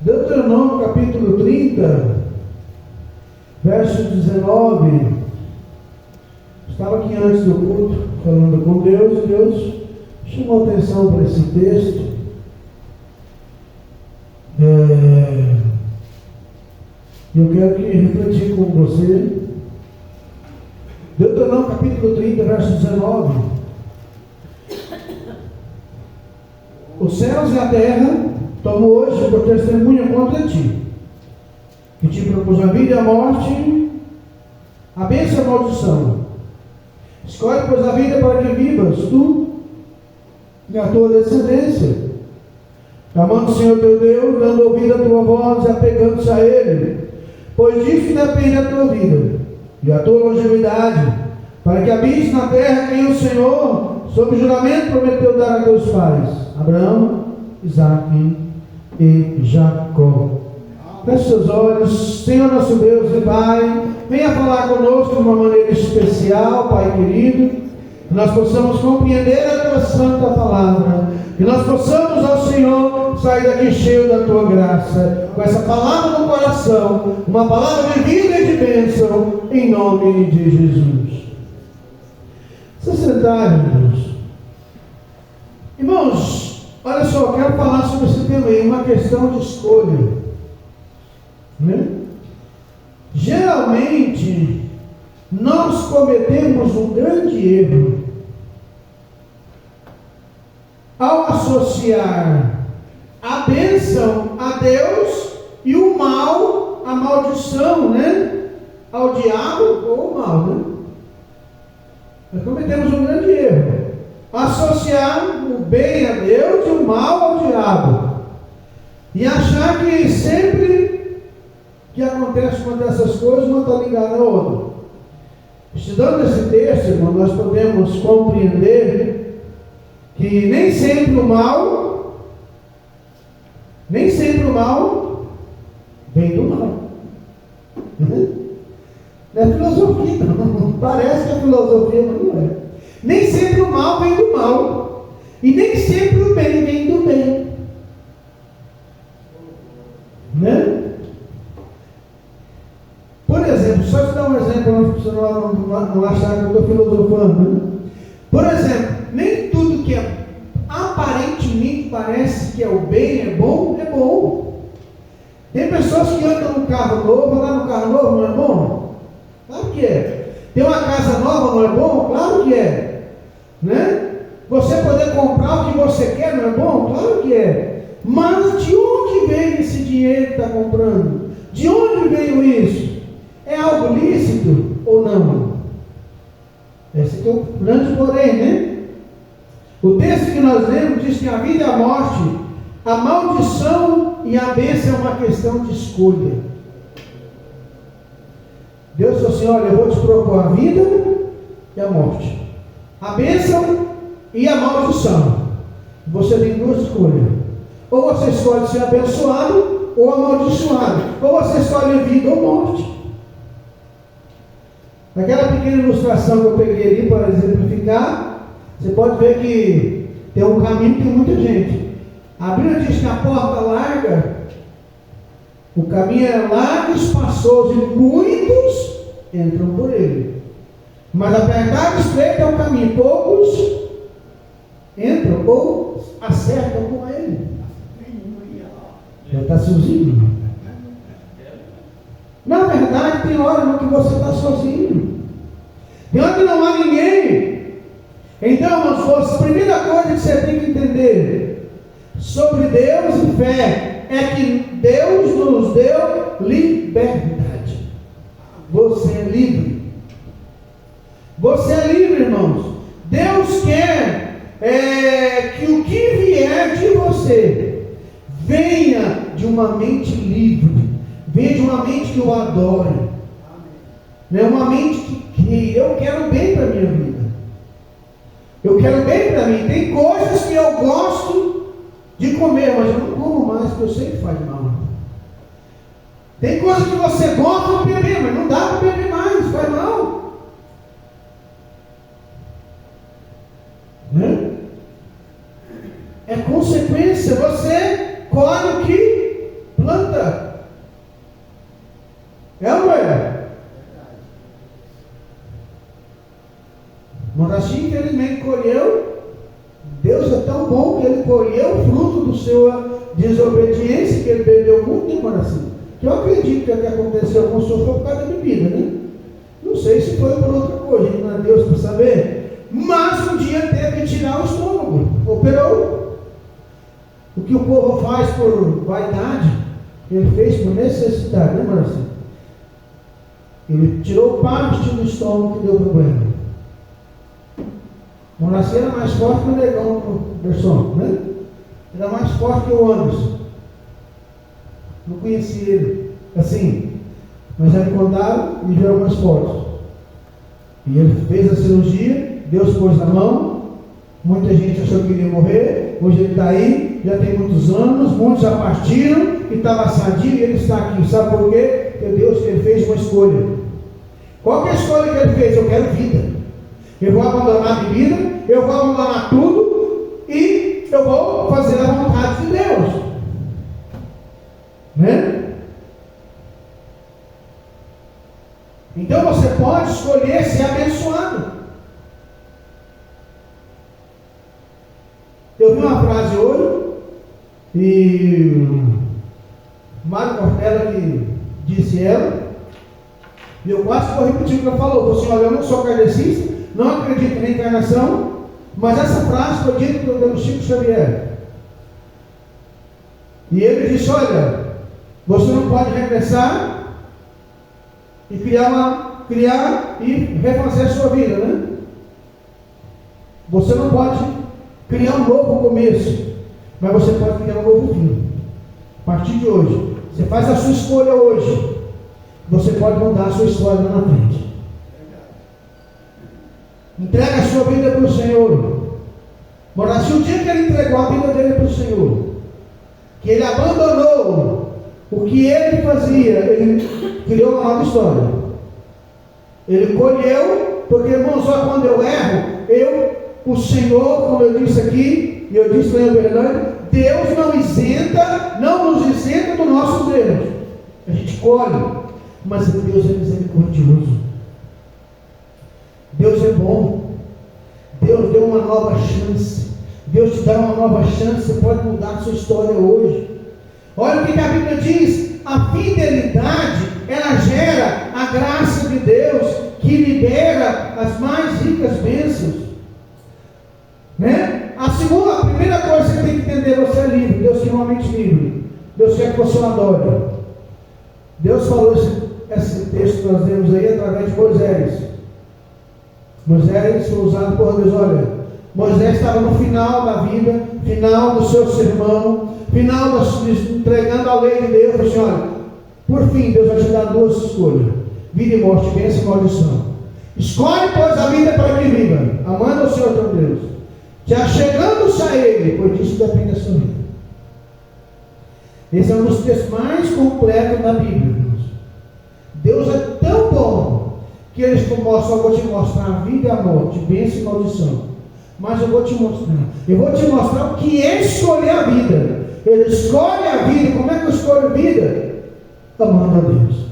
Deuteronômio capítulo 30, verso 19. Estava aqui antes do culto, falando com Deus, e Deus chamou atenção para esse texto. Eu quero que refletir com você. Deuteronômio capítulo 30, verso 19. Os céus e a terra tomo hoje por testemunha contra ti, que te propus a vida e a morte, a bênção e a maldição. Escolhe, pois, a vida para que vivas tu e a tua descendência, amando o Senhor teu Deus, dando ouvido à tua voz e apegando-se a Ele, pois disso depende a tua vida e a tua longevidade, para que habites na terra que o Senhor, sob juramento, prometeu dar a teus pais, Abraão, Isaque e Jacó. Feche seus olhos. Senhor nosso Deus e Pai, venha falar conosco de uma maneira especial, Pai querido, que nós possamos compreender a tua santa palavra, que nós possamos, ó Senhor, sair daqui cheio da tua graça, com essa palavra no coração, uma palavra de vida e de bênção, em nome de Jesus. Se sentar, irmãos. Irmãos, olha só, eu quero falar sobre esse tema aí, uma questão de escolha. Geralmente, nós cometemos um grande erro ao associar a bênção a Deus e o mal, a maldição, ao diabo ou ao mal, Nós cometemos um grande erro, associar o bem a Deus e o mal ao diabo, e achar que sempre que acontece uma dessas coisas, uma está ligada à outra. Estudando esse texto, irmão, nós podemos compreender que nem sempre o mal vem do mal. Não é filosofia, não. Parece que é filosofia, mas não é. Nem sempre o mal vem do mal, e nem sempre o bem vem do bem. Por exemplo, só te dar um exemplo para você não achar que eu estou filosofando. Por exemplo, nem tudo que aparentemente parece que é o bem é bom, é bom. Tem pessoas que andam no carro novo, andar no carro novo não é bom? Claro que é. Ter uma casa nova não é bom? Claro que é. Você poder comprar o que você quer não é bom? Claro que é. Mas de onde veio esse dinheiro que está comprando? De onde veio isso? É algo lícito ou não? Esse é o grande porém, O texto que nós lemos diz que a vida e a morte, a maldição e a bênção é uma questão de escolha. Deus falou assim: olha, eu vou te propor a vida e a morte, a bênção e a maldição. Você tem duas escolhas: ou você escolhe ser abençoado ou amaldiçoado, ou você escolhe vida ou morte. Naquela pequena ilustração que eu peguei ali para exemplificar, você pode ver que tem um caminho que tem muita gente. A Bíblia diz que a porta larga, o caminho é largo e espaçoso, e muitos entram por ele. Mas apertado e estreito é o caminho, poucos entram ou acertam com ele. Já está sozinho. Na verdade, tem hora que você está sozinho. Tem hora que não há ninguém. Então, irmãos, a primeira coisa que você tem que entender sobre Deus e fé é que Deus nos deu liberdade. Você é livre. Você é livre, irmãos. Deus quer que o que vier de você venha de uma mente livre. Venha de uma mente que o adore. Uma mente que eu quero bem para a minha vida. Eu quero bem para mim. Tem coisas que eu gosto de comer, mas eu não como mais, porque eu sei que faz mal. Tem coisas que você gosta de beber, mas não dá para beber mais, faz mal. É consequência. Você colhe o que planta. Moraci, infelizmente, colheu. Deus é tão bom que ele colheu o fruto da sua desobediência, que ele bebeu muito de Moraci. Que eu acredito que o que aconteceu com o senhor foi por causa da bebida, né? Não sei se foi por outra coisa, não é Deus para saber. Mas um dia teve que tirar o estômago. Operou. O que o povo faz por vaidade, ele fez por necessidade, né, Moraci? Ele tirou parte do estômago que deu problema. Moraci era mais forte que o negão do Berson, né? Era mais forte que o Anderson. Não conhecia ele assim, mas já me contaram e viram mais forte. E ele fez a cirurgia, Deus pôs na mão. Muita gente achou que ele ia morrer. Hoje ele está aí, já tem muitos anos. Muitos já partiram, que estava sadio e ele está aqui. Sabe por quê? Porque Deus ele fez uma escolha. Qual que é a escolha que ele fez? Eu quero vida. Eu vou abandonar a bebida, eu vou abandonar tudo e eu vou fazer a vontade de Deus. Né? Então você pode escolher ser abençoado. Eu vi uma frase hoje e Mário Cortella que disse ela, e eu quase vou repetir o que ela falou. Você olha, eu não sou kardecista, não acredito na encarnação, mas essa frase foi dita pelo Chico Xavier. E ele disse: olha, você não pode regressar e criar e refazer a sua vida, né? Você não pode criar um novo começo, mas você pode criar um novo fim. A partir de hoje, você faz a sua escolha hoje, você pode mudar a sua história lá na frente. Entrega a sua vida para o Senhor. Moraci, o dia que ele entregou a vida dele para o Senhor, que ele abandonou o que ele fazia, ele criou uma nova história. Ele colheu, porque, irmãos, só quando eu erro, o Senhor, como eu disse aqui, e eu disse lá em Uberlândia, Deus não nos isenta dos nossos erros. A gente colhe, mas Deus é misericordioso. Deus é bom. Deus deu uma nova chance. Deus te dá uma nova chance. Você pode mudar a sua história hoje. Olha o que a Bíblia diz. A fidelidade, ela gera a graça de Deus, que libera as mais ricas bênçãos, né? A primeira coisa que você tem que entender: você é livre. Deus é realmente livre. Deus quer que você o adore. Deus falou esse texto que nós vemos aí através de Moisés. Moisés foi usado por Deus. Olha, Moisés estava no final da vida, final do seu sermão, final entregando a lei de Deus. Falou assim: olha, por fim, Deus vai te dar duas escolhas: vida e morte, bênção e maldição. Escolhe, pois, a vida para que viva, amando o Senhor teu Deus, te achegando-se a Ele, pois disso depende da sua vida. Esse é um dos textos mais completos da Bíblia, irmãos. Deus é tão bom que Ele mostra: eu vou te mostrar a vida e a morte, bênção e maldição. Mas eu vou te mostrar o que é escolher a vida. Ele escolhe a vida. Como é que eu escolho a vida? Amando a Deus.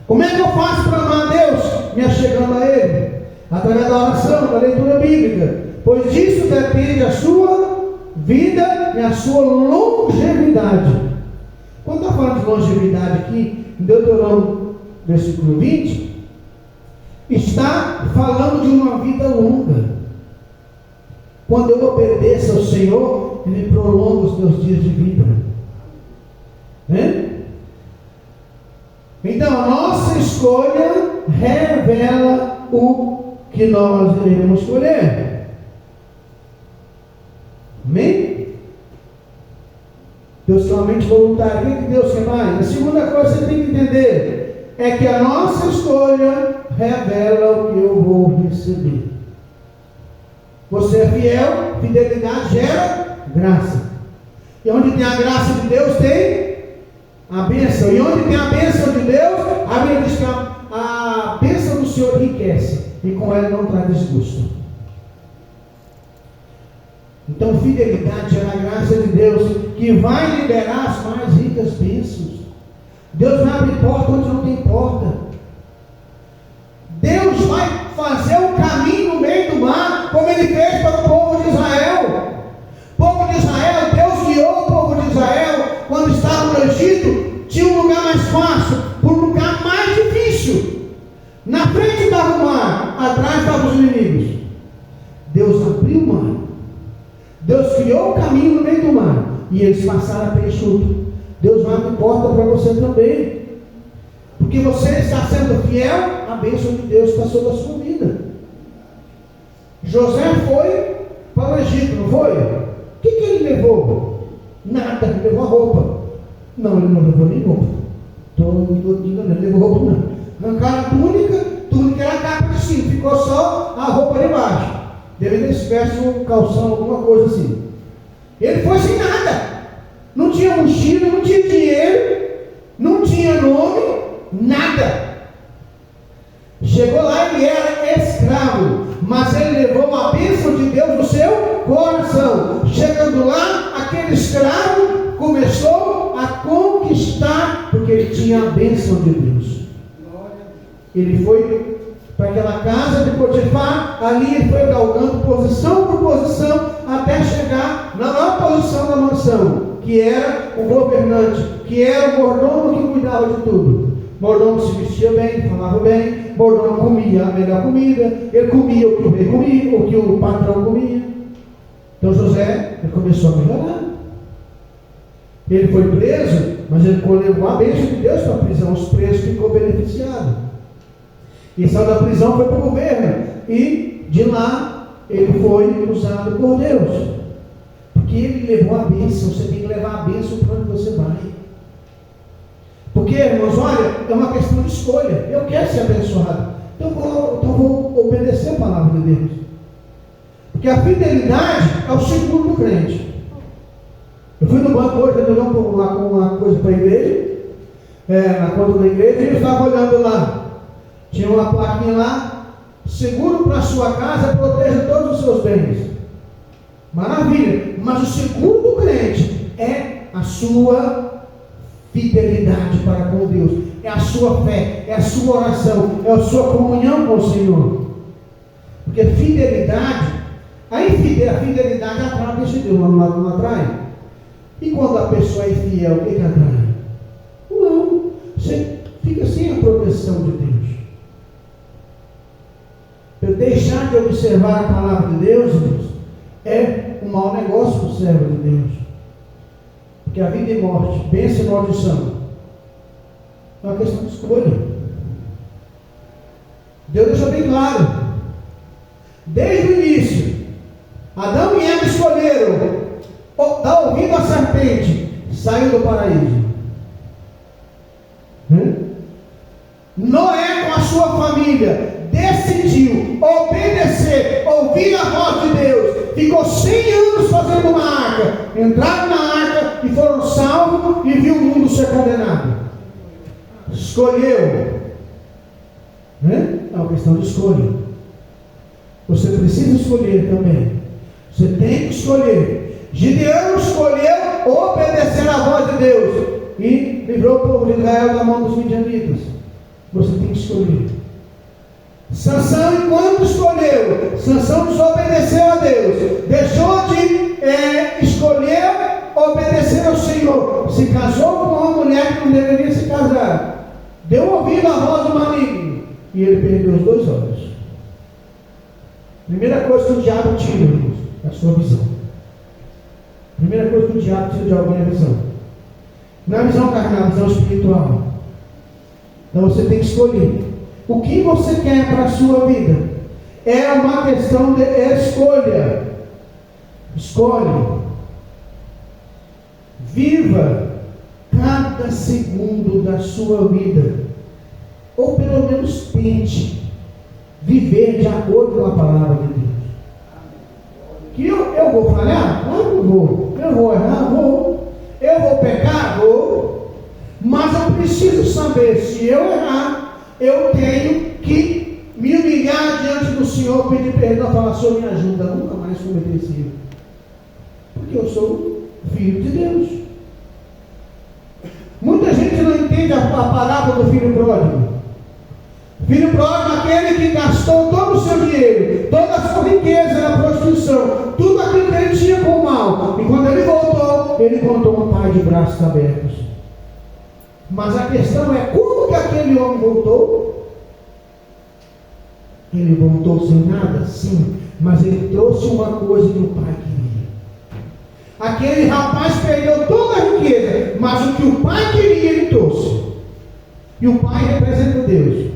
Como é que eu faço para amar a Deus? Me achegando a Ele, através da oração, da leitura bíblica, pois disso depende a sua vida e a sua longevidade. Quando está falando de longevidade aqui, em Deuteronômio, versículo 20, está falando de uma vida longa. Quando eu obedeço ao Senhor, Ele prolonga os meus dias de vida. Né? Então, a nossa escolha revela o que nós iremos escolher. Amém? Deus somente voluntário. O que Deus quer mais? A segunda coisa que você tem que entender é que a nossa escolha revela o que eu vou receber. Você é fiel, fidelidade gera graça. E onde tem a graça de Deus, tem a bênção. E onde tem a bênção de Deus, a Bíblia diz que a bênção do Senhor enriquece, e com ela não traz desgosto. Então, fidelidade gera a graça de Deus, que vai liberar as mais ricas bênçãos. Deus vai abrir porta onde não tem porta. Deus vai fazer um caminho no meio do mar como Ele fez para o povo de Israel. O povo de Israel, Deus guiou o povo de Israel quando estava no Egito. Tinha um lugar mais fácil, para um lugar mais difícil. Na frente estava o mar, atrás estavam os inimigos. Deus abriu o mar. Deus criou o caminho no meio do mar. E eles passaram a pé enxuto. Deus vai abrir porta para você também. Porque você está sendo fiel, a bênção de Deus está sobre a sua vida. José foi para o Egito, não foi? O que ele levou? Nada, ele levou a roupa. Não, ele não levou nem roupa. Ele levou roupa não. Arrancaram a túnica era a capa de cima, ficou só a roupa de baixo. Deve ter espécie um calção, alguma coisa assim. Ele foi sem nada. Não tinha mochila, não tinha dinheiro, não tinha nome, nada. Chegou lá, ele era escravo, mas ele levou a bênção de Deus no seu coração. Chegando lá, aquele escravo começou a conquistar, porque ele tinha a bênção de Deus. Ele foi para aquela casa de Potifar, ali ele foi galgando posição por posição, até chegar na maior posição da mansão, que era o governante, que era o mordomo que cuidava de tudo. O mordomo se vestia bem, falava bem, o mordomo comia a melhor comida, ele comia o que o rei comia, o que o patrão comia. Então José, ele começou a melhorar. Ele foi preso, mas ele levou a bênção de Deus para a prisão, os presos ficou beneficiado. E saiu da prisão, foi para o governo, e de lá ele foi usado por Deus. Porque ele levou a bênção, você tem que levar a bênção para onde você vai. Porque, irmãos, olha, é uma questão de escolha. Eu quero ser abençoado, então vou obedecer a palavra de Deus. Porque a fidelidade é o seguro do crente. Eu fui no banco hoje, eu não com uma coisa para a igreja, na conta da igreja, e eu estava olhando lá. Tinha uma plaquinha lá: seguro para a sua casa, proteja todos os seus bens. Maravilha, mas o seguro do crente é a sua fidelidade para com Deus, é a sua fé, é a sua oração, é a sua comunhão com o Senhor. Porque fidelidade, a fidelidade atrai, deixa Deus não atrai. E quando a pessoa é infiel, o que atrai? Não, você fica sem a proteção de Deus. Eu deixar de observar a palavra de Deus, irmãos, é um mau negócio para o servo de Deus. Porque a vida e morte, bênção e maldição, é uma questão de escolha. Deus deixou bem claro. Desde o início, Adão e Eva escolheram dar ouvido à serpente, saiu do paraíso. Noé, com a sua família, decidiu obedecer, ouvir a voz de Deus, ficou 100 anos fazendo uma arca, entraram na arca e foram salvos, e viu o mundo ser condenado. Escolheu, é uma questão de escolha. Você precisa escolher também. Você tem que escolher. Gideão escolheu obedecer a voz de Deus e livrou o povo de Israel da mão dos midianitas. Você tem que escolher. Sansão, enquanto escolheu, Sansão desobedeceu a Deus, deixou de escolher obedecer ao Senhor, se casou com uma mulher que não deveria se casar, deu ouvido à voz do maligno, e ele perdeu os 2 olhos. Primeira coisa que o diabo tira, irmãos, é a sua visão. Primeira coisa que o diabo tira de alguém é a visão. Não é a visão carnal, a visão espiritual. Então você tem que escolher. O que você quer para a sua vida? É uma questão de escolha. Escolhe. Viva cada segundo da sua vida. Ou pelo menos tente viver de acordo com a palavra de Deus. Que eu vou falhar? Claro que eu vou. Eu vou errar? Vou. Eu vou pecar? Vou. Mas eu preciso saber, se eu errar, eu tenho que me humilhar diante do Senhor, pedir perdão, falar: Senhor, me ajuda, nunca mais cometer esse erro. Porque eu sou filho de Deus. Muita gente não entende a parábola do filho pródigo. Filho pródigo, aquele que gastou todo o seu dinheiro, toda a sua riqueza na prostituição, tudo aquilo que ele tinha com o mal. E quando ele voltou, ele encontrou um pai de braços abertos. Mas a questão é, como que aquele homem voltou? Ele voltou sem nada? Sim, mas ele trouxe uma coisa que o pai queria. Aquele rapaz perdeu toda a riqueza, mas o que o pai queria, ele trouxe. E o pai representa Deus.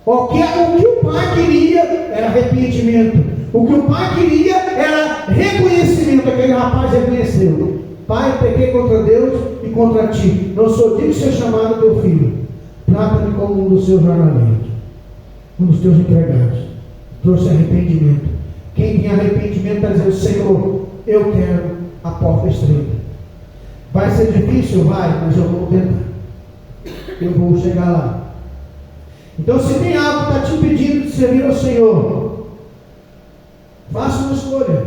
O que o pai queria era arrependimento. O que o pai queria era reconhecimento. Aquele rapaz reconheceu: Pai, pequei contra Deus e contra ti. Não sou digno de ser chamado teu filho. Trata-me como um dos seus jornaleiros, um dos teus empregados. Trouxe arrependimento. Quem tem arrependimento está dizendo: Senhor, eu quero a porta estreita. Vai ser difícil? Vai, mas eu vou tentar. Eu vou chegar lá. Então, se tem algo que está te impedindo de servir ao Senhor, faça uma escolha.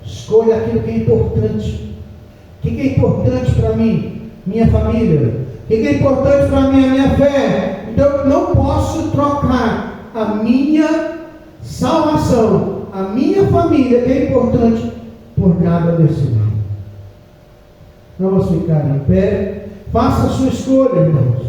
Escolha aquilo que é importante. O que é importante para mim? Minha família. O que é importante para mim? A minha fé. Então, eu não posso trocar a minha salvação, a minha família, que é importante, por nada desse mundo. Vamos ficar em pé. Faça a sua escolha, irmãos.